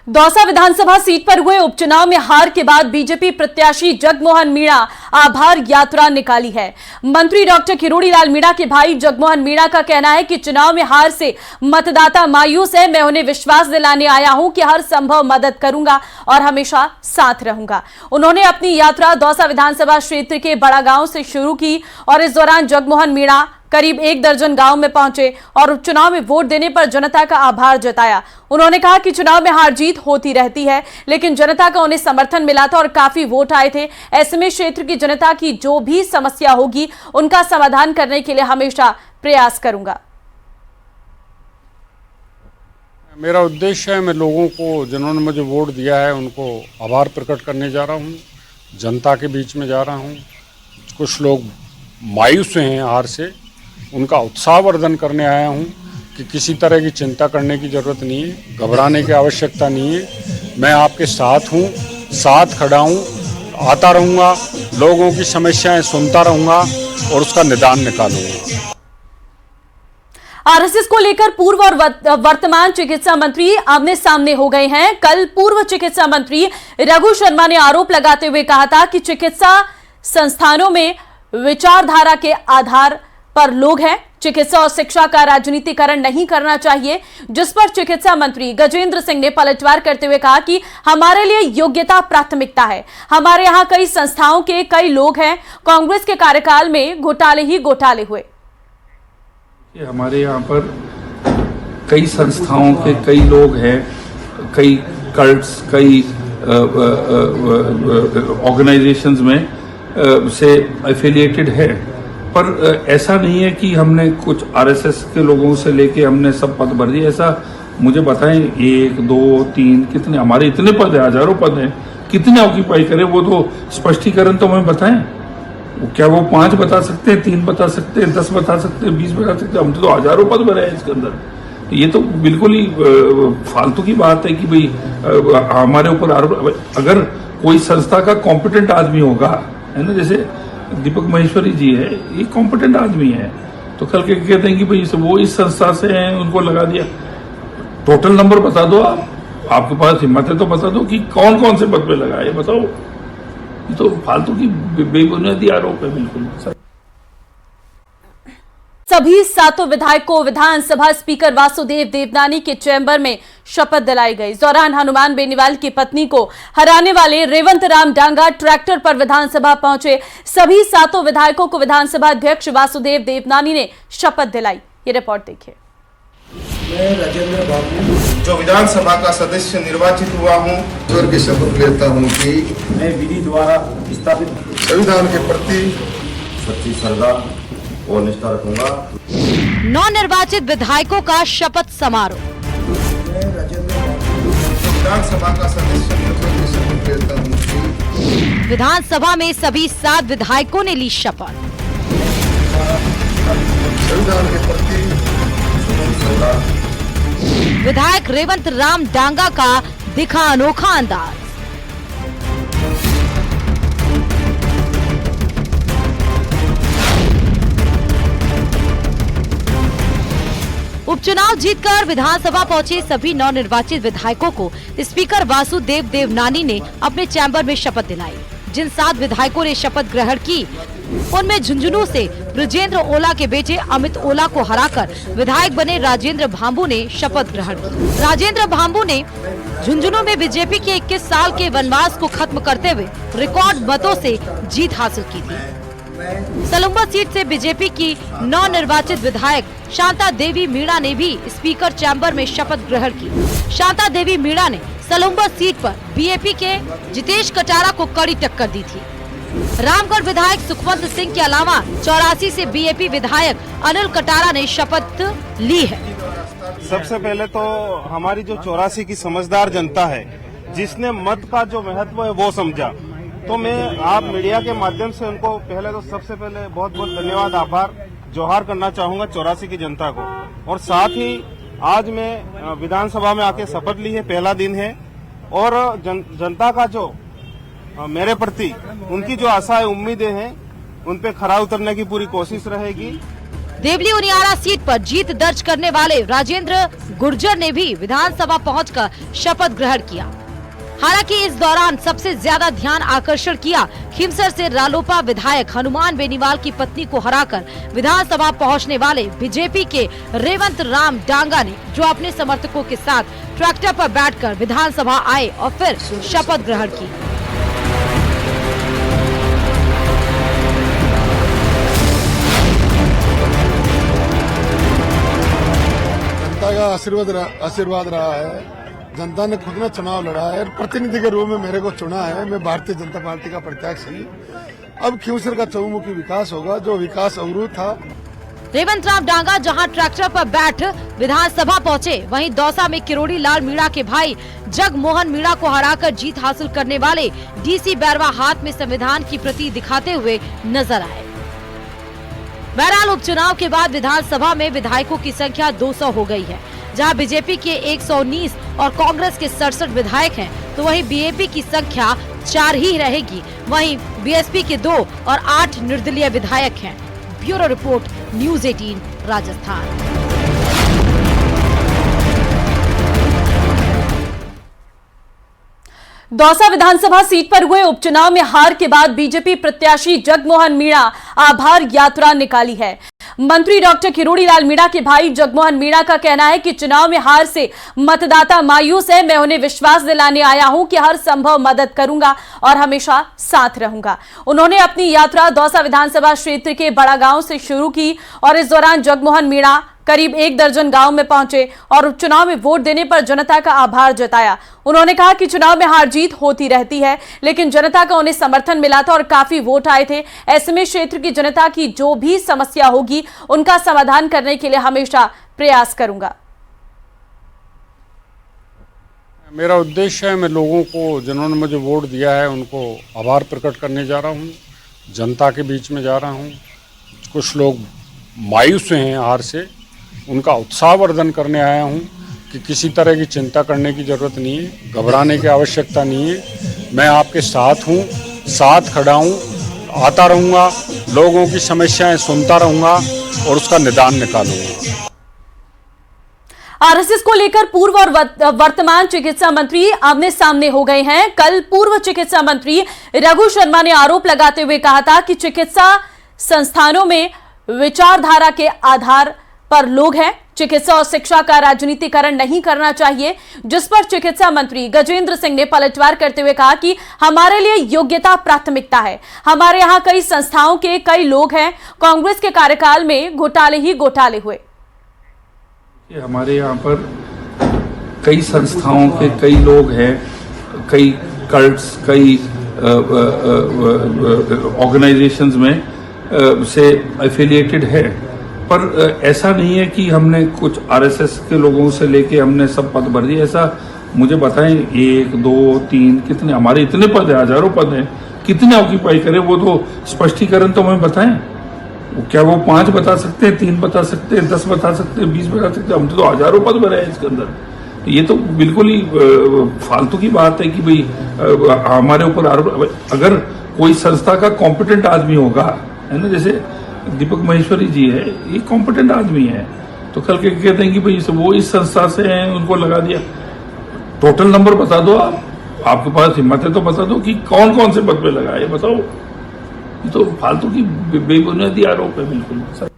दौसा विधानसभा सीट पर हुए उपचुनाव में हार के बाद बीजेपी प्रत्याशी जगमोहन मीणा आभार यात्रा निकाली है। मंत्री डॉक्टर किरोड़ी लाल मीणा के भाई जगमोहन मीणा का कहना है कि चुनाव में हार से मतदाता मायूस है। मैं उन्हें विश्वास दिलाने आया हूं कि हर संभव मदद करूंगा और हमेशा साथ रहूंगा। उन्होंने अपनी यात्रा दौसा विधानसभा क्षेत्र के बड़ा गांव से शुरू की और इस दौरान जगमोहन मीणा करीब 1 दर्जन गांव में पहुंचे और उपचुनाव में वोट देने पर जनता का आभार जताया। उन्होंने कहा कि चुनाव में हार जीत होती रहती है, लेकिन जनता का उन्हें समर्थन मिला था और काफी वोट आए थे। ऐसे में क्षेत्र की जनता की जो भी समस्या होगी उनका समाधान करने के लिए हमेशा प्रयास करूंगा। मेरा उद्देश्य है, मैं लोगों को जिन्होंने मुझे वोट दिया है उनको आभार प्रकट करने जा रहा हूँ। जनता के बीच में जा रहा हूँ। कुछ लोग मायूस हैं हार से, उनका उत्साहवर्धन करने आया हूं कि किसी तरह की चिंता करने की ज़रूरत नहीं है, घबराने की आवश्यकता नहीं है। मैं आपके साथ हूं, साथ खड़ा हूं, आता रहूंगा, लोगों की समस्याएं सुनता रहूंगा और उसका निदान निकालूंगा। आरएसएस को लेकर पूर्व और वर्तमान चिकित्सा मंत्री आमने सामने हो गए हैं। कल पूर्व चिकित्सा मंत्री रघु शर्मा ने आरोप लगाते हुए कहा था कि चिकित्सा संस्थानों में विचारधारा के आधार पर लोग हैं। चिकित्सा और शिक्षा का राजनीतिकरण नहीं करना चाहिए, जिस पर चिकित्सा मंत्री गजेंद्र सिंह ने पलटवार करते हुए कहा कि हमारे लिए योग्यता प्राथमिकता है। हमारे यहाँ कई संस्थाओं के कई लोग हैं। कांग्रेस के कार्यकाल में घोटाले ही घोटाले हुए। हमारे यहाँ पर कई संस्थाओं के कई लोग हैं, कई कल्ट्स, कई ऑर्गेनाइजेशंस में से एफिलिएटेड है। पर ऐसा नहीं है कि हमने कुछ आरएसएस के लोगों से लेके हमने सब पद भर दिए। ऐसा मुझे बताएं, 1, 2, 3 कितने हमारे इतने पद हैं, हजारों पद हैं, कितने ऑक्यूपाई करें वो तो स्पष्टीकरण तो हमें बताएं। क्या वो 5 बता सकते हैं, 3 बता सकते हैं, 10 बता सकते हैं, 20 बता सकते हैं? हम तो हजारों पद भरे हैं इसके अंदर। ये तो बिल्कुल ही फालतू की बात है कि भाई हमारे ऊपर आरोप। अगर कोई संस्था का कॉम्पिटेंट आदमी होगा, है ना, जैसे दीपक महेश्वरी जी है, ये कॉम्पिटेंट आदमी है, तो कल के कहते हैं कि भाई वो इस संस्था से हैं, उनको लगा दिया। टोटल नंबर बता दो, आपके पास हिम्मत है तो बता दो कि कौन कौन से पद पे लगा है, बताओ। ये तो फालतू की बेबुनियादी आरोप है बिल्कुल। सभी 7 विधायकों को विधानसभा स्पीकर वासुदेव देवनानी के चैम्बर में शपथ दिलाई गई। इस दौरान हनुमान बेनीवाल की पत्नी को हराने वाले रेवंत राम डांगा ट्रैक्टर पर विधानसभा पहुंचे। सभी 7 विधायकों को विधानसभा अध्यक्ष वासुदेव देवनानी ने शपथ दिलाई। ये रिपोर्ट देखिए। मैं राजेंद्र बाबू, जो विधानसभा का सदस्य निर्वाचित हुआ हूँ, ईश्वर की शपथ लेता हूँ कि मैं विधि द्वारा स्थापित संविधान के प्रति सच्ची श्रद्धा और निष्ठा रखूंगा। नवनिर्वाचित विधायकों का शपथ समारोह। मैं राजेंद्र बाबू, विधानसभा का सदस्य ईश्वर की शपथ लेता हूँ कि विधानसभा में सभी 7 विधायकों ने ली शपथ। संविधान के प्रति सच्ची श्रद्धा। विधायक रेवंत राम डांगा का दिखा अनोखा अंदाज। उपचुनाव जीतकर विधानसभा पहुंचे सभी नवनिर्वाचित विधायकों को स्पीकर वासुदेव देवनानी ने अपने चैम्बर में शपथ दिलाई। जिन 7 विधायकों ने शपथ ग्रहण की, उनमें झुंझुनू से ब्रजेंद्र ओला के बेटे अमित ओला को हराकर विधायक बने राजेंद्र भांबू ने शपथ ग्रहण की। राजेंद्र भांबू ने झुंझुनू में बीजेपी के 21 साल के वनवास को खत्म करते हुए रिकॉर्ड मतों से जीत हासिल की थी। सलुम्बा सीट से बीजेपी की नवनिर्वाचित विधायक शांता देवी मीणा ने भी स्पीकर चैम्बर में शपथ ग्रहण की। शांता देवी मीणा ने सलुम्बा सीट पर बीएपी के जितेश कटारा को कड़ी टक्कर दी थी। रामगढ़ विधायक सुखवंत सिंह के अलावा 84 से बीएपी विधायक अनिल कटारा ने शपथ ली है। सबसे पहले तो हमारी जो 84 की समझदार जनता है, जिसने मत का जो महत्व है वो समझा, तो मैं आप मीडिया के माध्यम से उनको पहले तो सबसे पहले बहुत बहुत धन्यवाद, आभार जोहार करना चाहूंगा 84 की जनता को। और साथ ही आज मैं विधानसभा में आके शपथ ली है, पहला दिन है, और जनता का जो मेरे प्रति उनकी जो आशाएं उम्मीदें हैं उन पे खरा उतरने की पूरी कोशिश रहेगी। देवली उनियारा सीट पर जीत दर्ज करने वाले राजेंद्र गुर्जर ने भी विधानसभा पहुंचकर शपथ ग्रहण किया। हालांकि इस दौरान सबसे ज्यादा ध्यान आकर्षण किया खिमसर से रालोपा विधायक हनुमान बेनीवाल की पत्नी को हराकर विधानसभा पहुंचने वाले बीजेपी के रेवंत राम डांगा ने, जो अपने समर्थकों के साथ ट्रैक्टर पर बैठकर विधानसभा आए और फिर शपथ ग्रहण की। जनता का आशीर्वाद रहा है। जनता ने खुद ने चुनाव लड़ा है, प्रतिनिधि के रूप में मेरे को चुना है। मैं भारतीय जनता पार्टी का प्रत्याशी। अब खिमसर का चहुमुखी विकास होगा, जो विकास अवरुद्ध था। रेवंत राम डांगा जहां ट्रैक्टर पर बैठ विधानसभा पहुंचे, वहीं दौसा में किरोड़ी लाल मीणा के भाई जगमोहन मीणा को हराकर जीत हासिल करने वाले डीसी बैरवा हाथ में संविधान की प्रति दिखाते हुए नजर आए। बहरहाल उपचुनाव के बाद विधानसभा में विधायकों की संख्या 200 हो गई है। जहां बीजेपी के 119 और कांग्रेस के 67 विधायक हैं, तो वहीं बीएपी की संख्या 4 ही रहेगी। वहीं बीएसपी के 2 और 8 निर्दलीय विधायक हैं। Bureau report, news 18 Rajasthan. Dausa विधानसभा सीट पर हुए उपचुनाव में हार के बाद बीजेपी प्रत्याशी जगमोहन मीणा आभार यात्रा निकाली है। मंत्री डॉक्टर किरोड़ी लाल मीणा के भाई जगमोहन मीणा का कहना है कि चुनाव में हार से मतदाता मायूस है। मैं उन्हें विश्वास दिलाने आया हूं कि हर संभव मदद करूंगा और हमेशा साथ रहूंगा। उन्होंने अपनी यात्रा दौसा विधानसभा क्षेत्र के बड़ा गांव से शुरू की और इस दौरान जगमोहन मीणा करीब 1 दर्जन गांव में पहुंचे और उपचुनाव में वोट देने पर जनता का आभार जताया। उन्होंने कहा कि चुनाव में हार जीत होती रहती है, लेकिन जनता का उन्हें समर्थन मिला था और काफी वोट आए थे। ऐसे में क्षेत्र की जनता की जो भी समस्या होगी उनका समाधान करने के लिए हमेशा प्रयास करूंगा। मेरा उद्देश्य है, मैं लोगों को, जिन्होंने मुझे वोट दिया है, उनको आभार प्रकट करने जा रहा हूँ। जनता के बीच में जा रहा हूँ। कुछ लोग मायूस हैं हार से, उनका उत्साहवर्धन करने आया हूं कि किसी तरह की चिंता करने की ज़रूरत नहीं है, घबराने की आवश्यकता नहीं है। मैं आपके साथ हूं, साथ खड़ा हूं, आता रहूंगा, लोगों की समस्याएं सुनता रहूंगा और उसका निदान निकालूंगा। आरएसएस को लेकर पूर्व और वर्तमान चिकित्सा मंत्री आमने सामने हो गए हैं। कल पूर्व चिकित्सा मंत्री रघु शर्मा ने आरोप लगाते हुए कहा था कि चिकित्सा संस्थानों में विचारधारा के आधार पर लोग हैं। चिकित्सा और शिक्षा का राजनीतिकरण नहीं करना चाहिए, जिस पर चिकित्सा मंत्री गजेंद्र सिंह ने पलटवार करते हुए कहा कि हमारे लिए योग्यता प्राथमिकता है। हमारे यहाँ कई संस्थाओं के कई लोग हैं। कांग्रेस के कार्यकाल में घोटाले ही घोटाले हुए। हमारे यहाँ पर कई संस्थाओं के कई लोग हैं, कई कल्ट्स, कई ऑर्गेनाइजेशंस में से एफिलिएटेड है। पर ऐसा नहीं है कि हमने कुछ आरएसएस के लोगों से लेके हमने सब पद भर दिए। ऐसा मुझे बताएं, 1, 2, 3 कितने हमारे इतने पद हैं, हजारों पद हैं, कितने ऑक्यूपाई करें वो तो स्पष्टीकरण तो हमें बताएं। क्या वो 5 बता सकते हैं, 3 बता सकते हैं, 10 बता सकते हैं, 20 बता सकते हैं? हम तो हजारों पद भरे हैं इसके अंदर। ये तो बिल्कुल ही फालतू की बात है कि भाई हमारे ऊपर आरोप। अगर कोई संस्था का कॉम्पिटेंट आदमी होगा, है ना, जैसे दीपक महेश्वरी जी है, ये कॉम्पिटेंट आदमी है, तो कल के कहते हैं कि भाई वो इस संस्था से हैं, उनको लगा दिया। टोटल नंबर बता दो, आपके पास हिम्मत है तो बता दो कि कौन कौन से पद पे लगा है, बताओ। ये तो फालतू की बेबुनियादी आरोप है बिल्कुल।